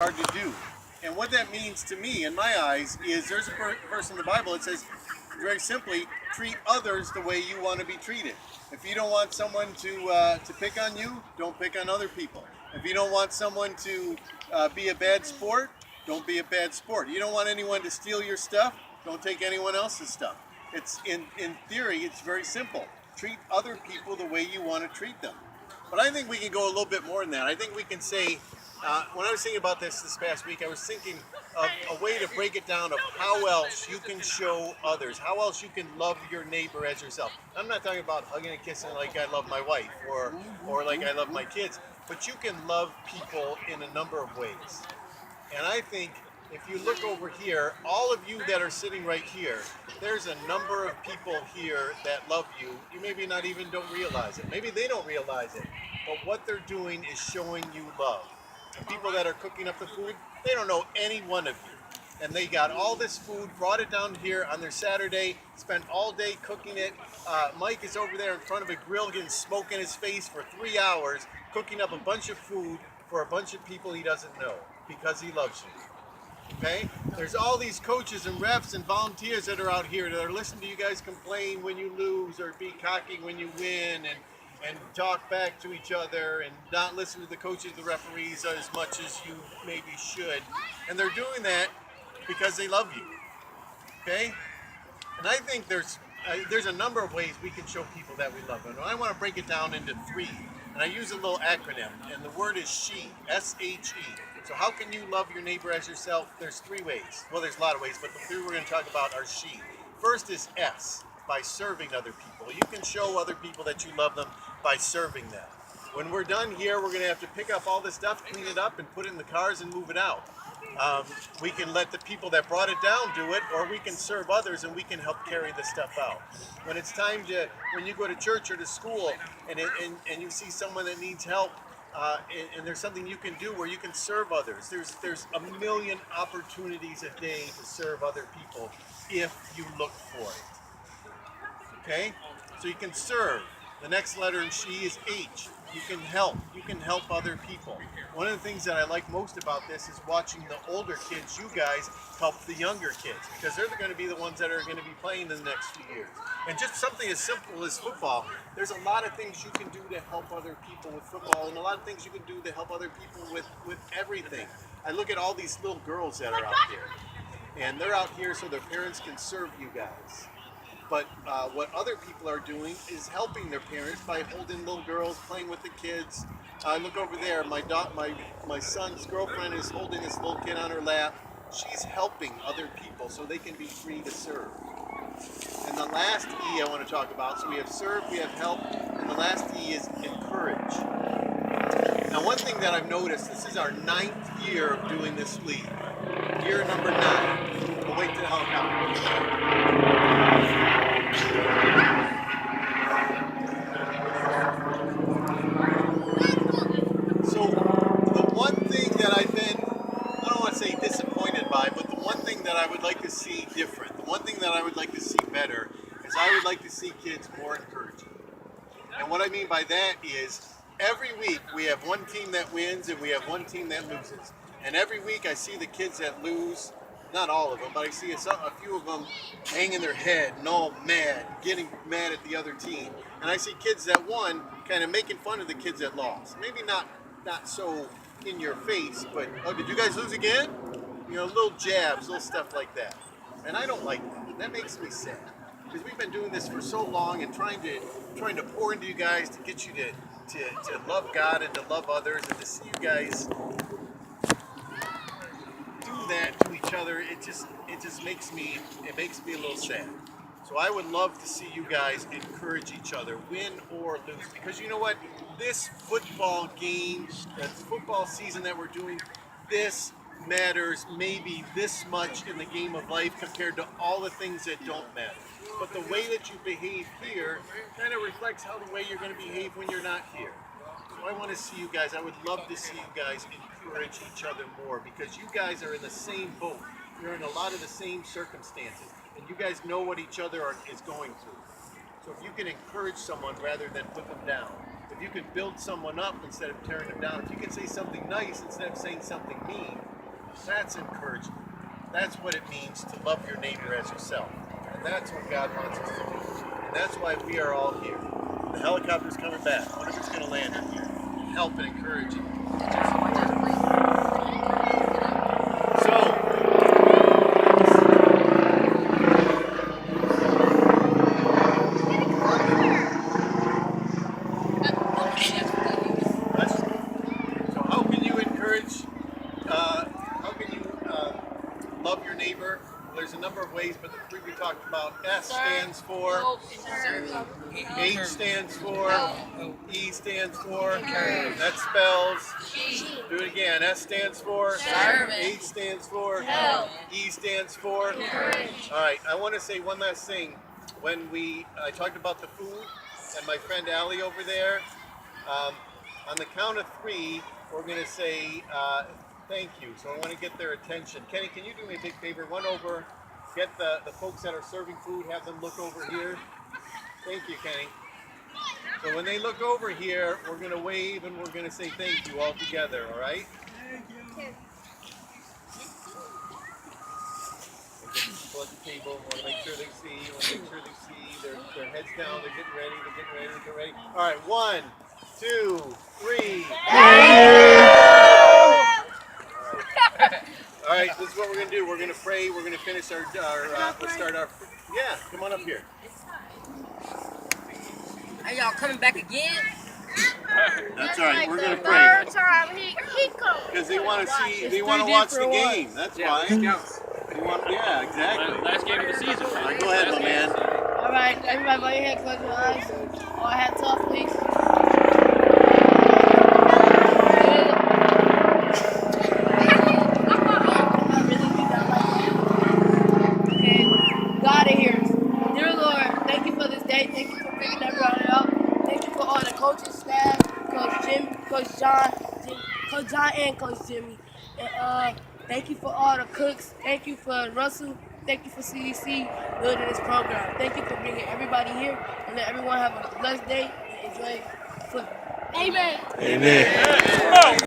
hard to do. And what that means to me, in my eyes, is there's a verse in the Bible that says, very simply, treat others the way you want to be treated. If you don't want someone to pick on you, don't pick on other people. If you don't want someone to be a bad sport, don't be a bad sport. You don't want anyone to steal your stuff, don't take anyone else's stuff. It's in theory, it's very simple. Treat other people the way you want to treat them. But I think we can go a little bit more than that. I think we can say, when I was thinking about this past week, I was thinking of a way to break it down of how else you can show others, how else you can love your neighbor as yourself. I'm not talking about hugging and kissing like I love my wife or like I love my kids, but you can love people in a number of ways. And I think if you look over here, all of you that are sitting right here, there's a number of people here that love you. You maybe not even don't realize it. Maybe they don't realize it. But what they're doing is showing you love. And people that are cooking up the food, they don't know any one of you. And they got all this food, brought it down here on their Saturday, spent all day cooking it. Mike is over there in front of a grill getting smoke in his face for 3 hours, cooking up a bunch of food for a bunch of people he doesn't know because he loves you. Okay? There's all these coaches and refs and volunteers that are out here that are listening to you guys complain when you lose or be cocky when you win and talk back to each other and not listen to the coaches, the referees as much as you maybe should. And they're doing that because they love you. Okay? And I think there's a number of ways we can show people that we love them. And I want to break it down into 3. And I use a little acronym, and the word is SHE, S-H-E. So how can you love your neighbor as yourself? There's 3 ways. Well, there's a lot of ways, but the 3 we're going to talk about are SHE. First is S, by serving other people. You can show other people that you love them by serving them. When we're done here, we're going to have to pick up all this stuff, clean it up, and put it in the cars and move it out. We can let the people that brought it down do it, or we can serve others and we can help carry the stuff out. When it's time to, when you go to church or to school and you see someone that needs help, and there's something you can do where you can serve others. There's a million opportunities a day to serve other people if you look for it. Okay? So you can serve. The next letter in SHE is H. You can help. You can help other people. One of the things that I like most about this is watching the older kids, you guys, help the younger kids, because they're going to be the ones that are going to be playing in the next few years. And just something as simple as football, there's a lot of things you can do to help other people with football, and a lot of things you can do to help other people with everything. I look at all these little girls that are out there, and they're out here so their parents can serve you guys. But what other people are doing is helping their parents by holding little girls, playing with the kids. Look over there, my son's girlfriend is holding this little kid on her lap. She's helping other people so they can be free to serve. And the last E I want to talk about, so we have serve, we have help, and the last E is encourage. Now one thing that I've noticed, this is our 9th year of doing this league. Year number 9. We'll wait till helicopter. So the one thing that I've been, I don't want to say disappointed by, but the one thing that I would like to see different, the one thing that I would like to see better, is I would like to see kids more encouraging. And what I mean by that is every week we have one team that wins and we have one team that loses. And every week I see the kids that lose, not all of them, but I see a few of them hanging their head and all mad, getting mad at the other team. And I see kids that won kind of making fun of the kids that lost. Maybe not so in your face, but, oh, did you guys lose again? You know, little jabs, little stuff like that. And I don't like that. That makes me sad. Because we've been doing this for so long and trying to pour into you guys to get you to love God and to love others, and to see you guys do that to each other, it just makes me a little sad. So I would love to see you guys encourage each other, win or lose, because you know what? This football game, this football season that we're doing, this matters maybe this much in the game of life compared to all the things that don't matter. But the way that you behave here kind of reflects how the way you're going to behave when you're not here. So I want to see you guys, I would love to see you guys encourage each other more, because you guys are in the same boat. You're in a lot of the same circumstances, and you guys know what each other is going through. So if you can encourage someone rather than put them down, if you can build someone up instead of tearing them down, if you can say something nice instead of saying something mean, that's encouragement. That's what it means to love your neighbor as yourself. And that's what God wants us to do. And that's why we are all here. The helicopter's coming back. I wonder if it's going to land in here and help and encourage you. So how can you encourage, love your neighbor? Well, there's a number of ways, but the three we talked about. S stands for, H stands for, E stands for, that spells, do it again. S stands for, H stands for, E stands for. All right, I want to say one last thing. When I talked about the food, and my friend Allie over there, on the count of three, we're going to say thank you. So I want to get their attention. Kenny, can you do me a big favor? Run over, get the folks that are serving food, have them look over here. Thank you, Kenny. So when they look over here, we're going to wave and we're going to say thank you all together, all right? Thank you. People at the table, want to make sure they see, their heads down, they're getting ready. All right, 1, 2, 3. All right, this is what we're going to do. We're going to pray. We're going to finish let's start our, yeah, come on up here. Are y'all coming back again? That's all right, we're going to pray. Because they want to see, they want to watch the game. That's why. Yeah, exactly. Last game of the season. All right, go ahead, my man. All right, everybody, bow your head, close your eyes. All hats off, please. Okay, God hears. Dear Lord, thank you for this day. Thank you for picking everybody up. Thank you for all the coaching staff, Coach Jim, Coach John, and Coach Jimmy. And thank you for all the cooks. Thank you for Russell. Thank you for CDC building this program. Thank you for bringing everybody here and let everyone have a blessed day and enjoy football. Amen. Amen.